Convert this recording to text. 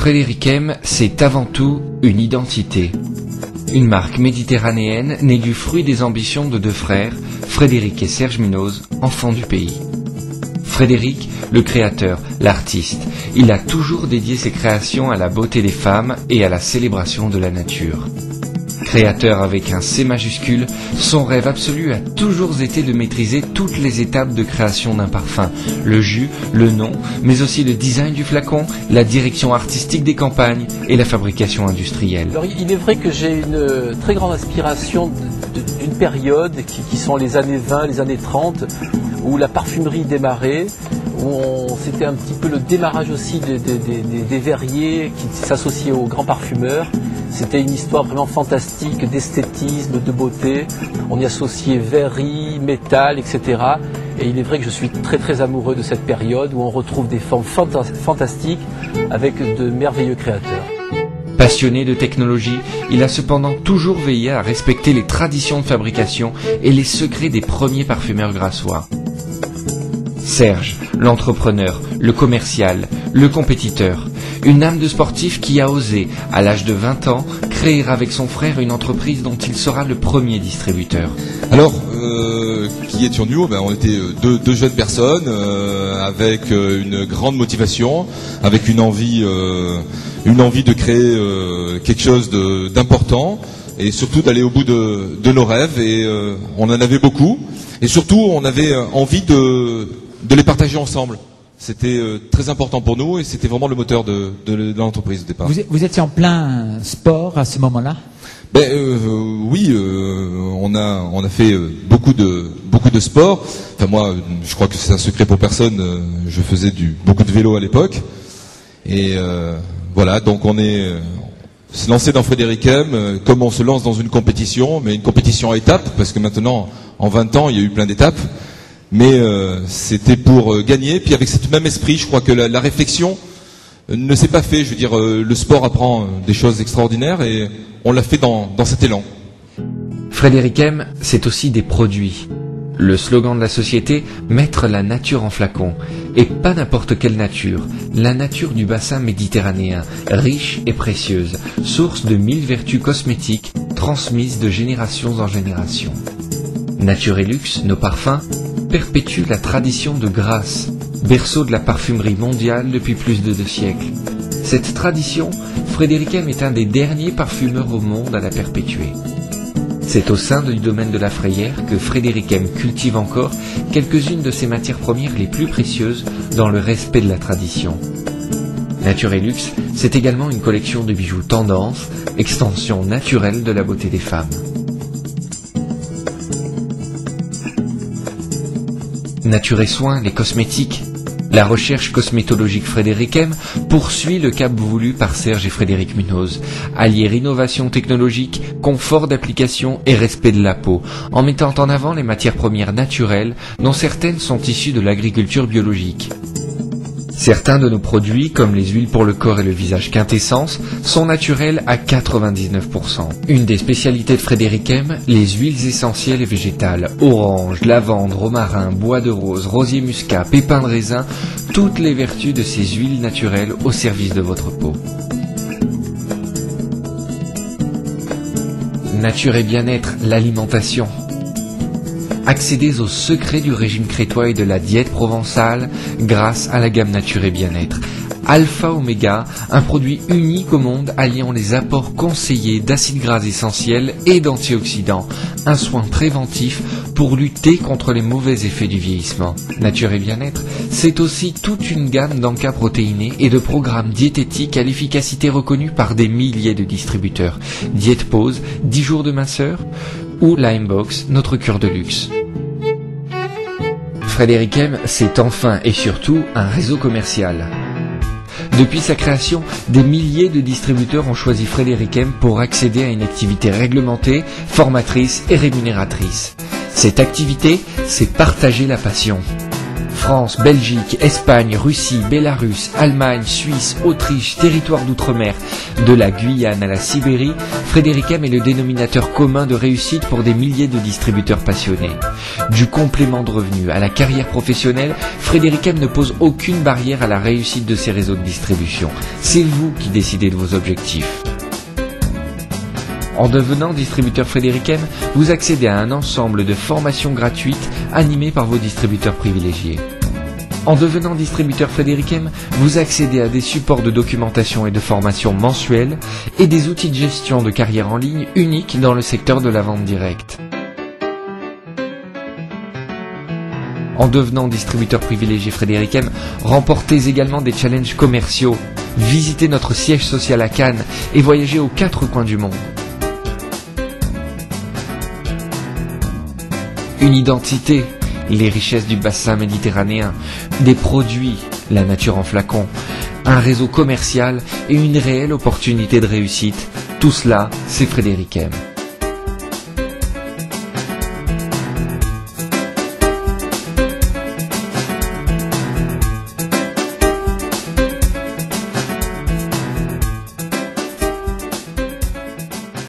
Frédéric M, c'est avant tout une identité. Une marque méditerranéenne née du fruit des ambitions de deux frères, Frédéric et Serge Munoz, enfants du pays. Frédéric, le créateur, l'artiste, il a toujours dédié ses créations à la beauté des femmes et à la célébration de la nature. Créateur avec un C majuscule, son rêve absolu a toujours été de maîtriser toutes les étapes de création d'un parfum, le jus, le nom, mais aussi le design du flacon, la direction artistique des campagnes et la fabrication industrielle. Alors, il est vrai que j'ai une très grande inspiration d'une période qui sont les années 20, les années 30, où la parfumerie démarrait, où c'était un petit peu le démarrage aussi des verriers qui s'associaient aux grands parfumeurs. C'était une histoire vraiment fantastique d'esthétisme, de beauté. On y associait verrerie, métal, etc. Et il est vrai que je suis très très amoureux de cette période où on retrouve des formes fantastiques avec de merveilleux créateurs. Passionné de technologie, il a cependant toujours veillé à respecter les traditions de fabrication et les secrets des premiers parfumeurs grassois. Serge, l'entrepreneur, le commercial, le compétiteur, une âme de sportif qui a osé, à l'âge de 20 ans, créer avec son frère une entreprise dont il sera le premier distributeur. Alors, qui étions-nous? On était deux jeunes personnes avec une grande motivation, avec une envie de créer quelque chose d'important et surtout d'aller au bout de nos rêves. Et on en avait beaucoup. Et surtout, on avait envie de les partager ensemble. C'était très important pour nous et c'était vraiment le moteur de l'entreprise au départ. Vous étiez en plein sport à ce moment-là? Oui, on a fait beaucoup de sport. Enfin moi, je crois que c'est un secret pour personne. Je faisais beaucoup de vélo à l'époque. Et voilà, donc on s'est lancé dans Frédéric M comme on se lance dans une compétition, mais une compétition à étapes, parce que maintenant, en 20 ans, il y a eu plein d'étapes. Mais c'était pour gagner. Puis avec ce même esprit, je crois que la réflexion ne s'est pas faite. Je veux dire, le sport apprend des choses extraordinaires et on l'a fait dans cet élan. Frédéric M, c'est aussi des produits. Le slogan de la société, mettre la nature en flacon. Et pas n'importe quelle nature. La nature du bassin méditerranéen, riche et précieuse, source de 1000 vertus cosmétiques transmises de génération en génération. Nature et luxe, nos parfums, perpétuent la tradition de Grasse, berceau de la parfumerie mondiale depuis plus de 2 siècles. Cette tradition, Frédéric M est un des derniers parfumeurs au monde à la perpétuer. C'est au sein du domaine de la frayère que Frédéric M cultive encore quelques-unes de ses matières premières les plus précieuses dans le respect de la tradition. Nature et luxe, c'est également une collection de bijoux tendance, extension naturelle de la beauté des femmes. Nature et soins, les cosmétiques. La recherche cosmétologique Frédéric M poursuit le cap voulu par Serge et Frédéric Munoz, allier innovation technologique, confort d'application et respect de la peau, en mettant en avant les matières premières naturelles, dont certaines sont issues de l'agriculture biologique. Certains de nos produits, comme les huiles pour le corps et le visage Quintessence, sont naturels à 99%. Une des spécialités de Frédéric M, les huiles essentielles et végétales, orange, lavande, romarin, bois de rose, rosier muscat, pépins de raisin, toutes les vertus de ces huiles naturelles au service de votre peau. Nature et bien-être, l'alimentation. Accédez aux secrets du régime crétois et de la diète provençale grâce à la gamme Nature et Bien-être. Alpha Oméga, un produit unique au monde alliant les apports conseillés d'acides gras essentiels et d'antioxydants. Un soin préventif pour lutter contre les mauvais effets du vieillissement. Nature et Bien-être, c'est aussi toute une gamme d'encas protéinés et de programmes diététiques à l'efficacité reconnue par des milliers de distributeurs. Diète Pause, 10 jours de minceur ou Limebox, notre cure de luxe. Frédéric M, c'est enfin et surtout un réseau commercial. Depuis sa création, des milliers de distributeurs ont choisi Frédéric M pour accéder à une activité réglementée, formatrice et rémunératrice. Cette activité, c'est partager la passion. France, Belgique, Espagne, Russie, Bélarus, Allemagne, Suisse, Autriche, territoire d'outre-mer, de la Guyane à la Sibérie, Frédéricem est le dénominateur commun de réussite pour des milliers de distributeurs passionnés. Du complément de revenus à la carrière professionnelle, Frédéricem ne pose aucune barrière à la réussite de ses réseaux de distribution. C'est vous qui décidez de vos objectifs. En devenant distributeur Frédéricem, vous accédez à un ensemble de formations gratuites animées par vos distributeurs privilégiés. En devenant distributeur Frédéricem, vous accédez à des supports de documentation et de formation mensuels et des outils de gestion de carrière en ligne uniques dans le secteur de la vente directe. En devenant distributeur privilégié Frédéricem, remportez également des challenges commerciaux, visitez notre siège social à Cannes et voyagez aux 4 coins du monde. Une identité, les richesses du bassin méditerranéen, des produits, la nature en flacon, un réseau commercial et une réelle opportunité de réussite. Tout cela, c'est Frédéricem.